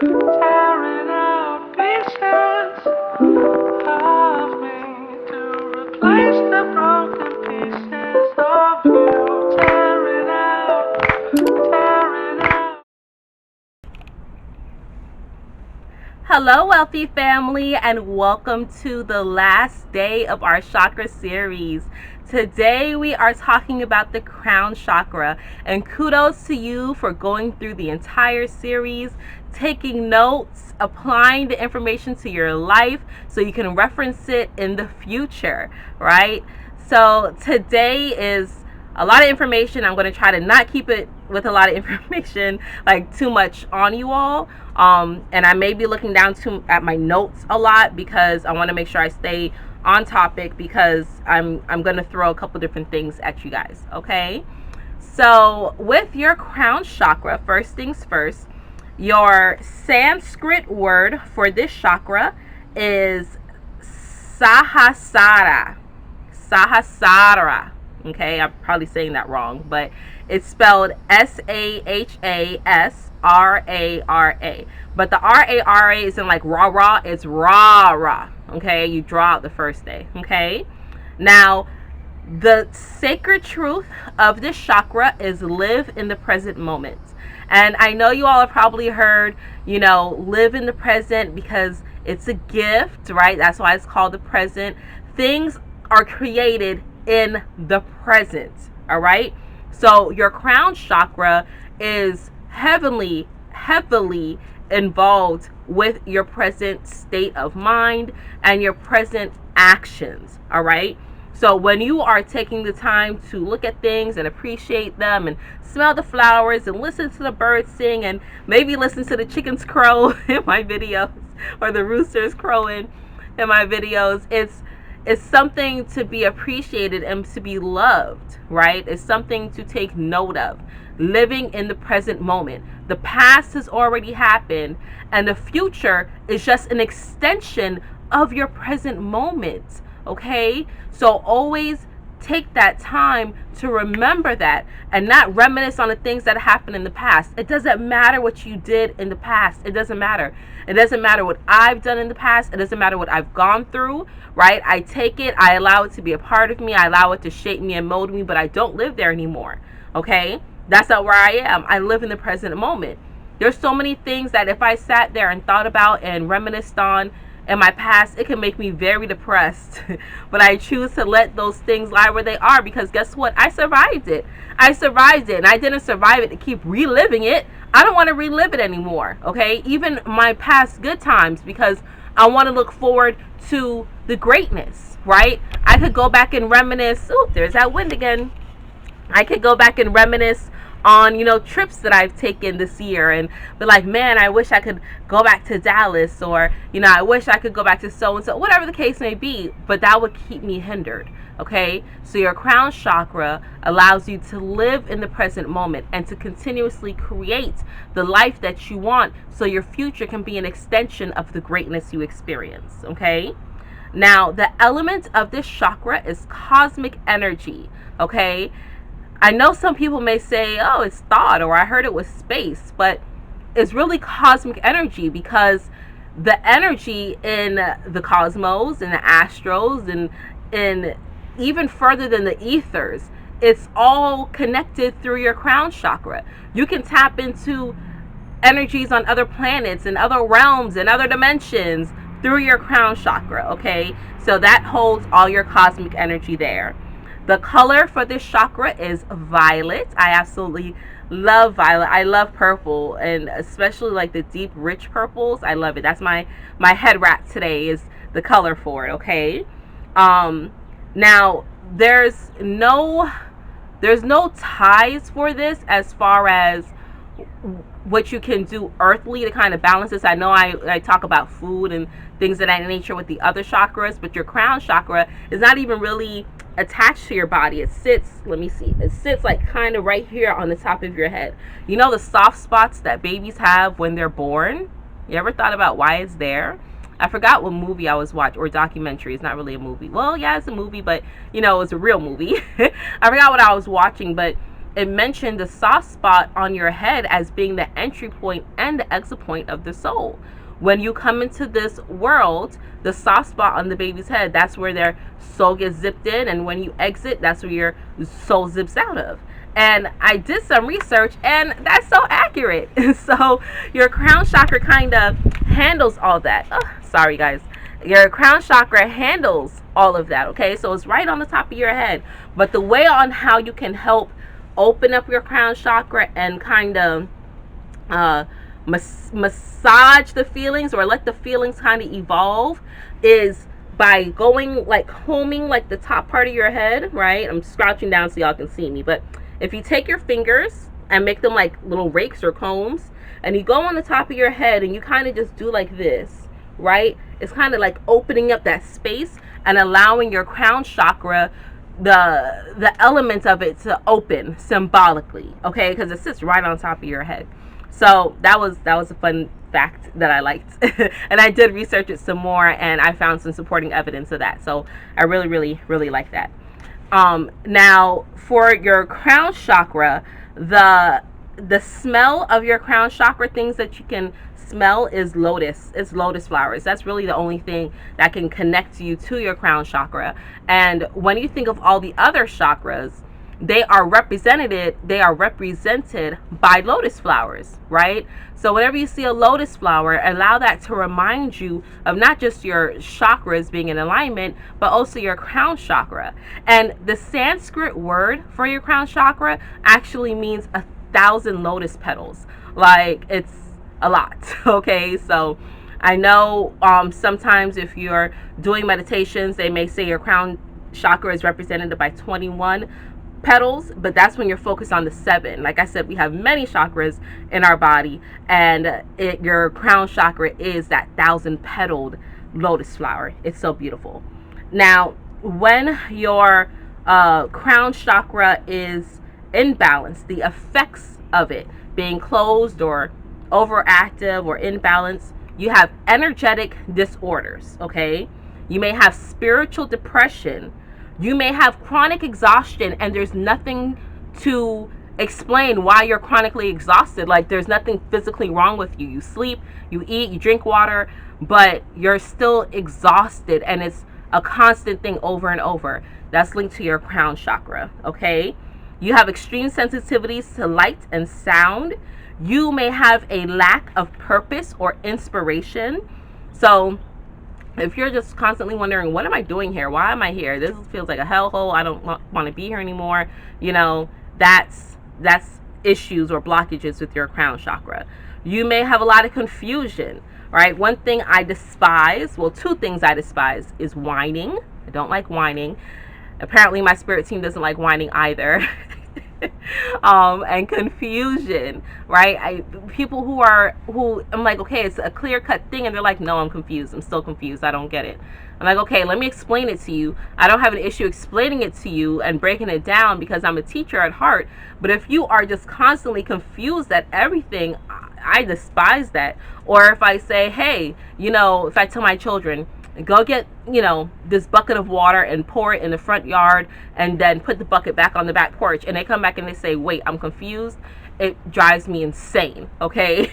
tearing out pieces of me to replace the broken pieces of you. Tearing out, tearing out. Hello, wealthy family, and welcome to the last day of our chakra series. Today we are talking about the crown chakra, and kudos to you for going through the entire series, taking notes, applying the information to your life so you can reference it in the future, right? So today is a lot of information. I'm going to try to not keep it with a lot of information, like too much on you all. And I may be looking down at my notes a lot because I want to make sure I stay on topic, because I'm going to throw a couple different things at you guys. Okay. So with your crown chakra, first things first, your Sanskrit word for this chakra is Sahasrara. Sahasrara. Okay, I'm probably saying that wrong, but it's spelled Sahasrara. But the Rara isn't like rah rah, it's rah rah. Okay, you draw out the first day. Okay, now the sacred truth of this chakra is live in the present moment. And I know you all have probably heard, live in the present because it's a gift, right? That's why it's called the present. Things are created in the present, all right? So your crown chakra is heavily involved with your present state of mind and your present actions, all right? So when you are taking the time to look at things and appreciate them and smell the flowers and listen to the birds sing and maybe listen to the chickens crow in my videos, or the roosters crowing in my videos, it's something to be appreciated and to be loved, right? It's something to take note of. Living in the present moment. The past has already happened, and the future is just an extension of your present moment, okay? So always take that time to remember that and not reminisce on the things that happened in the past. It doesn't matter what you did in the past. It doesn't matter. It doesn't matter what I've done in the past. It doesn't matter what I've gone through, right? I take it, I allow it to be a part of me, I allow it to shape me and mold me, but I don't live there anymore, okay? That's not where I am. I live in the present moment. There's so many things that if I sat there and thought about and reminisced on in my past, it can make me very depressed. But I choose to let those things lie where they are, because guess what? I survived it. And I didn't survive it to keep reliving it. I don't want to relive it anymore, okay? Even my past good times, because I want to look forward to the greatness, right? I could go back and reminisce. Oh, there's that wind again. I could go back and reminisce on, trips that I've taken this year and be like, man, I wish I could go back to Dallas, or, I wish I could go back to so-and-so, whatever the case may be, but that would keep me hindered, okay? So your crown chakra allows you to live in the present moment and to continuously create the life that you want, so your future can be an extension of the greatness you experience, okay? Now, the element of this chakra is cosmic energy, okay? I know some people may say, oh, it's thought, or I heard it was space, but it's really cosmic energy, because the energy in the cosmos and the astros and even further than the ethers, it's all connected through your crown chakra. You can tap into energies on other planets and other realms and other dimensions through your crown chakra, okay? So that holds all your cosmic energy there. The color for this chakra is violet. I absolutely love violet. I love purple, and especially like the deep, rich purples. I love it. That's my head wrap today, is the color for it, okay? Now, there's no ties for this as far as what you can do earthly to kind of balance this. I know I talk about food and things of that nature with the other chakras, but your crown chakra is not even really attached to your body. It sits, let me see, it sits like kind of right here on the top of your head. You know the soft spots that babies have when they're born? You ever thought about why it's there? I forgot what movie I was watching, or documentary. It's not really a movie. Well, yeah, it's a movie, but, you know, it's a real movie. I forgot what I was watching, but it mentioned the soft spot on your head as being the entry point and the exit point of the soul. When you come into this world, the soft spot on the baby's head, that's where their soul gets zipped in, and when you exit, that's where your soul zips out of. And I did some research, and that's so accurate. So your crown chakra kind of handles all that. Oh, sorry guys. Your crown chakra handles all of that, okay? So it's right on the top of your head. But the way on how you can help open up your crown chakra and kind of massage the feelings, or let the feelings kind of evolve, is by going like combing like the top part of your head, right? I'm scrouching down so y'all can see me, but if you take your fingers and make them like little rakes or combs, and you go on the top of your head and you kind of just do like this, right? It's kind of like opening up that space and allowing your crown chakra, the element of it, to open symbolically, okay? Because it sits right on top of your head. So that was a fun fact that I liked. And I did research it some more, and I found some supporting evidence of that. So I really like that. Now for your crown chakra, the smell of your crown chakra, things that you can smell, is lotus. It's lotus flowers. That's really the only thing that can connect you to your crown chakra. And when you think of all the other chakras, they are represented by lotus flowers, right? So whenever you see a lotus flower, allow that to remind you of not just your chakras being in alignment, but also your crown chakra. And the Sanskrit word for your crown chakra actually means 1,000 lotus petals. Like, it's a lot. Okay, so I know sometimes if you're doing meditations, they may say your crown chakra is represented by 21 petals, but that's when you're focused on the 7. Like I said, we have many chakras in our body, and your crown chakra is that 1,000-petaled lotus flower. It's so beautiful. Now, when your crown chakra is imbalanced, the effects of it being closed or overactive or imbalanced, you have energetic disorders, okay? You may have spiritual depression. You may have chronic exhaustion, and there's nothing to explain why you're chronically exhausted. Like, there's nothing physically wrong with you. You sleep, you eat, you drink water, but you're still exhausted, and it's a constant thing over and over. That's linked to your crown chakra, okay? You have extreme sensitivities to light and sound. You may have a lack of purpose or inspiration. So if you're just constantly wondering, what am I doing here? Why am I here? This feels like a hellhole. I don't want to be here anymore. You know, that's issues or blockages with your crown chakra. You may have a lot of confusion, right? One thing I despise, well, 2 things I despise, is whining. I don't like whining. Apparently my spirit team doesn't like whining either. And confusion, right? People who I'm like, okay, it's a clear-cut thing, and they're like, no, I'm confused. I'm still confused. I don't get it. I'm like, okay, let me explain it to you. I don't have an issue explaining it to you and breaking it down, because I'm a teacher at heart. But if you are just constantly confused at everything, I despise that. Or if I say, hey, if I tell my children, go get, this bucket of water and pour it in the front yard, and then put the bucket back on the back porch, and they come back and they say, wait, I'm confused, it drives me insane, okay?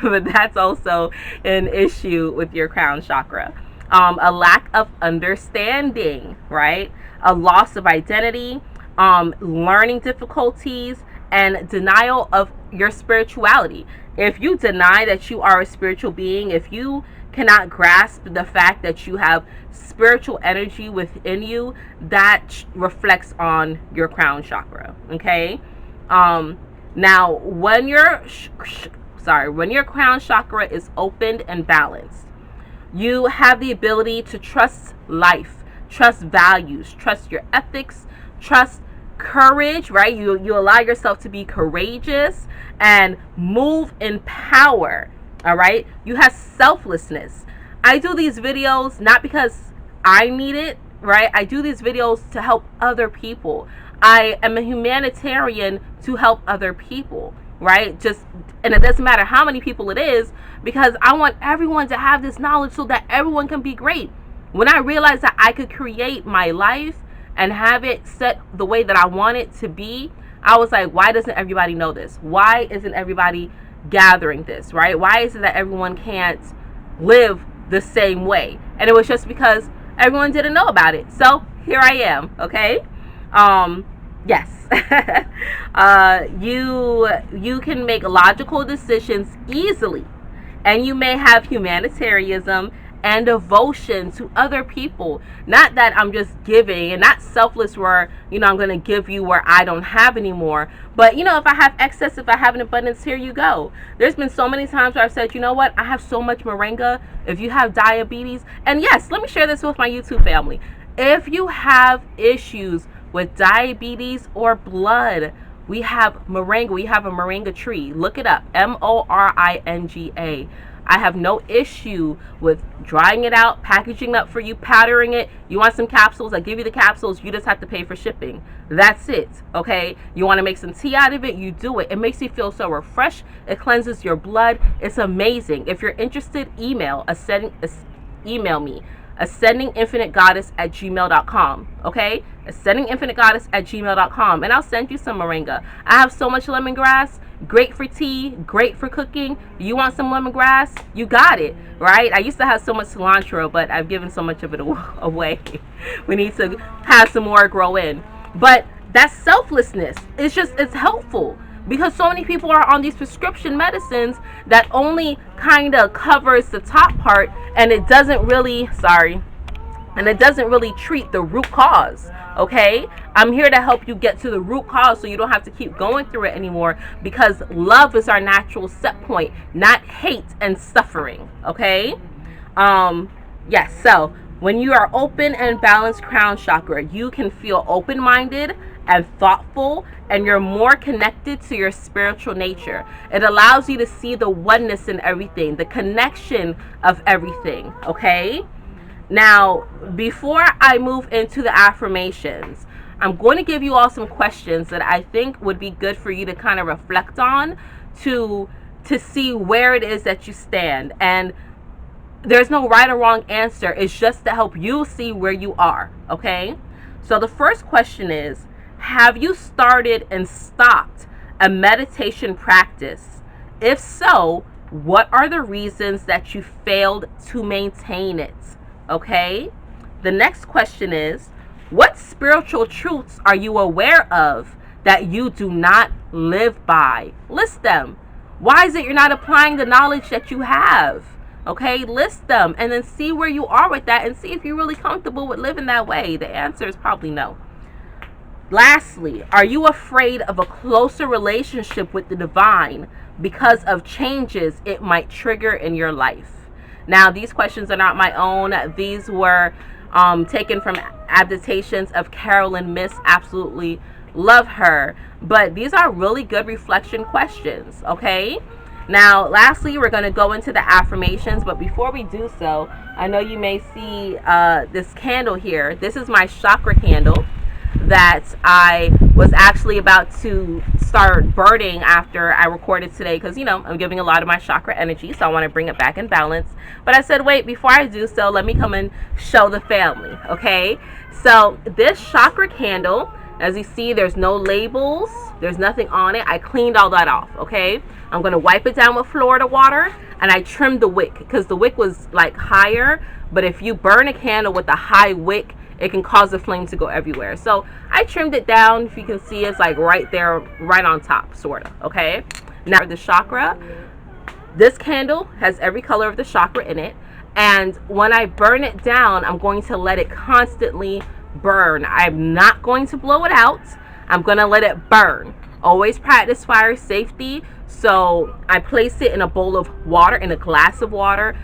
But that's also an issue with your crown chakra. A lack of understanding, right? A loss of identity, learning difficulties, and denial of your spirituality. If you deny that you are a spiritual being, if you cannot grasp the fact that you have spiritual energy within you, that reflects on your crown chakra, okay? Now, when your crown chakra is opened and balanced, you have the ability to trust life, trust values, trust your ethics, trust courage, right? You allow yourself to be courageous and move in power. All right, you have selflessness. I do these videos not because I need it, right? I do these videos to help other people. I am a humanitarian to help other people, right? And it doesn't matter how many people it is, because I want everyone to have this knowledge so that everyone can be great. When I realized that I could create my life and have it set the way that I want it to be, I was like, why doesn't everybody know this? Why isn't everybody gathering this, right? Why is it that everyone can't live the same way? And it was just because everyone didn't know about it. So here I am, okay? Yes. You can make logical decisions easily, and you may have humanitarianism and devotion to other people. Not that I'm just giving and not selfless where, I'm going to give you where I don't have anymore. But, if I have excess, if I have an abundance, here you go. There's been so many times where I've said, you know what? I have so much moringa. If you have diabetes, and yes, let me share this with my YouTube family. If you have issues with diabetes or blood, we have moringa. We have a moringa tree. Look it up. Moringa. I have no issue with drying it out, packaging it up for you, powdering it. You want some capsules? I give you the capsules. You just have to pay for shipping. That's it. Okay? You want to make some tea out of it? You do it. It makes you feel so refreshed. It cleanses your blood. It's amazing. If you're interested, email me. ascendinginfinitegoddess@gmail.com. Okay? ascendinginfinitegoddess@gmail.com, and I'll send you some moringa. I have so much lemongrass. Great for tea, great for cooking. You want some lemongrass? You got it, right? I used to have so much cilantro, but I've given so much of it away. We need to have some more grow in. But that's selflessness. It's helpful, because so many people are on these prescription medicines that only kind of covers the top part, and it doesn't really, treat the root cause. Okay, I'm here to help you get to the root cause so you don't have to keep going through it anymore, because love is our natural set point, not hate and suffering. Okay, yes. So when you are open and balanced crown chakra, you can feel open-minded and thoughtful, and you're more connected to your spiritual nature. It allows you to see the oneness in everything, the connection of everything. Okay. Now, before I move into the affirmations, I'm going to give you all some questions that I think would be good for you to kind of reflect on to see where it is that you stand. And there's no right or wrong answer. It's just to help you see where you are, okay? So the first question is, have you started and stopped a meditation practice? If so, what are the reasons that you failed to maintain it? Okay, the next question is, what spiritual truths are you aware of that you do not live by? List them. Why is it you're not applying the knowledge that you have? Okay, list them and then see where you are with that and see if you're really comfortable with living that way. The answer is probably no. Lastly, are you afraid of a closer relationship with the divine because of changes it might trigger in your life? Now, these questions are not my own. These were taken from adaptations of Carolyn Miss. Absolutely love her. But these are really good reflection questions, okay? Now, lastly, we're going to go into the affirmations. But before we do so, I know you may see this candle here. This is my chakra candle that I was actually about to start burning after I recorded today, because I'm giving a lot of my chakra energy, so I want to bring it back in balance. But I said, wait, before I do so, let me come and show the family. Okay, so this chakra candle, as you see, there's no labels, there's nothing on it. I cleaned all that off. Okay, I'm going to wipe it down with Florida water, and I trimmed the wick because the wick was like higher, but if you burn a candle with a high wick, it can cause the flame to go everywhere. So I trimmed it down. If you can see, it's like right there, right on top, sort of. Okay. Now the chakra, this candle has every color of the chakra in it. And when I burn it down, I'm going to let it constantly burn. I'm not going to blow it out. I'm going to let it burn. Always practice fire safety. So I place it in a bowl of water, in a glass of water.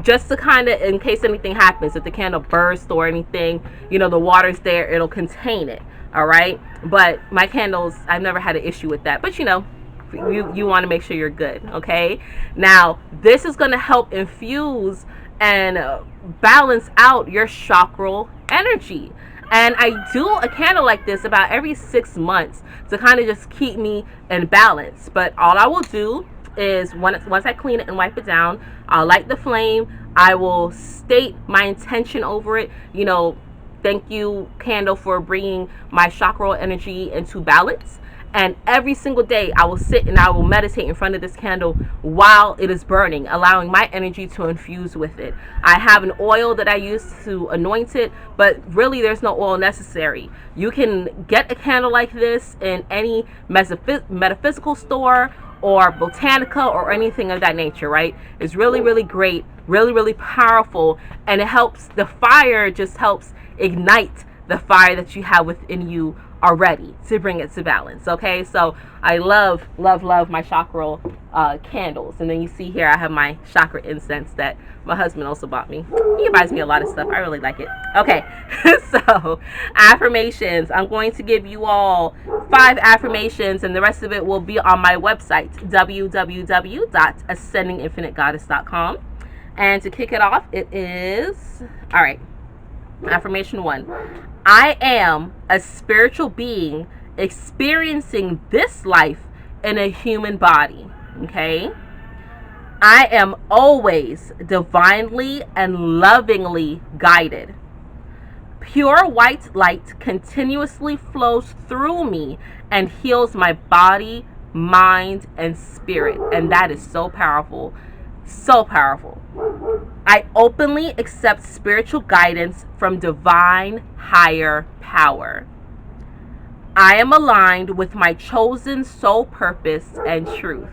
Just to kind of, in case anything happens, if the candle bursts or anything, the water's there, it'll contain it. All right. But my candles, I've never had an issue with that. But you want to make sure you're good. Okay. Now, this is going to help infuse and balance out your chakral energy. And I do a candle like this about every 6 months to kind of just keep me in balance. But all I will do is once I clean it and wipe it down, I'll light the flame. I will state my intention over it, thank you candle for bringing my chakra energy into balance. And every single day I will sit and I will meditate in front of this candle while it is burning, allowing my energy to infuse with it. I have an oil that I use to anoint it, but really there's no oil necessary. You can get a candle like this in any metaphysical store or botanica or anything of that nature, right? It's really, really great, really, really powerful, and it helps, the fire just helps ignite the fire that you have within you already to bring it to balance. Okay, so I love my chakra candles. And then you see here I have my chakra incense that my husband also bought me. He buys me a lot of stuff. I really like it. Okay, so affirmations. I'm going to give you all 5 affirmations, and the rest of it will be on my website, www.ascendinginfinitegoddess.com. And to kick it off, it is, all right, affirmation 1. I am a spiritual being experiencing this life in a human body. Okay? I am always divinely and lovingly guided. Pure white light continuously flows through me and heals my body, mind, and spirit. And that is so powerful. So powerful. I openly accept spiritual guidance from divine higher power. I am aligned with my chosen soul purpose and truth.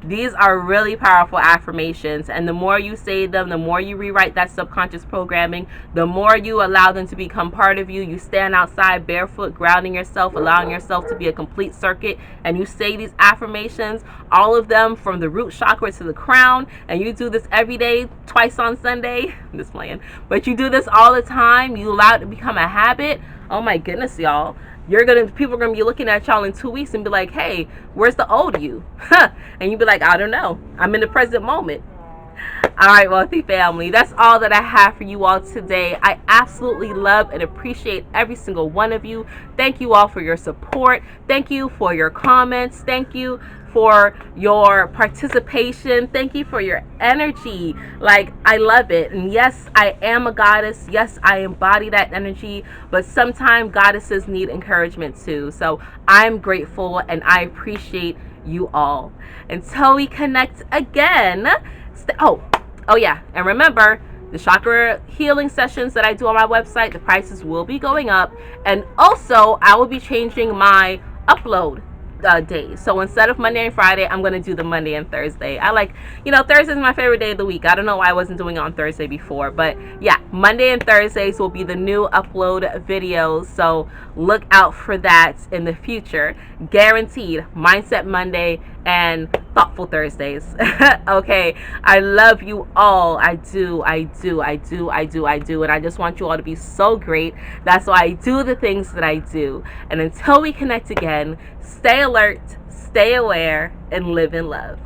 These are really powerful affirmations, and the more you say them, the more you rewrite that subconscious programming, the more you allow them to become part of you. You stand outside barefoot, grounding yourself, allowing yourself to be a complete circuit, and you say these affirmations, all of them from the root chakra to the crown, and you do this every day, twice on Sunday. I'm just playing, but you do this all the time. You allow it to become a habit. Oh my goodness, y'all. People are gonna be looking at y'all in 2 weeks and be like, hey, where's the old you? And you be like, I don't know. I'm in the present moment. All right, wealthy family, that's all that I have for you all today. I absolutely love and appreciate every single one of you. Thank you all for your support. Thank you for your comments. Thank you for your participation. Thank you for your energy. Like, I love it. And yes, I am a goddess. Yes, I embody that energy, but sometimes goddesses need encouragement too. So I'm grateful and I appreciate you all. Until we connect again, oh yeah, and remember, the chakra healing sessions that I do on my website, the prices will be going up, and also I will be changing my upload days. So instead of Monday and Friday, I'm going to do the Monday and Thursday. I like, Thursday is my favorite day of the week. I don't know why I wasn't doing it on Thursday before, but yeah, Monday and Thursdays will be the new upload videos. So look out for that in the future. Guaranteed. Mindset Monday and Thoughtful Thursdays. Okay, I love you all. I do. And I just want you all to be so great. That's why I do the things that I do. And until we connect again, stay alert, stay aware, and live in love.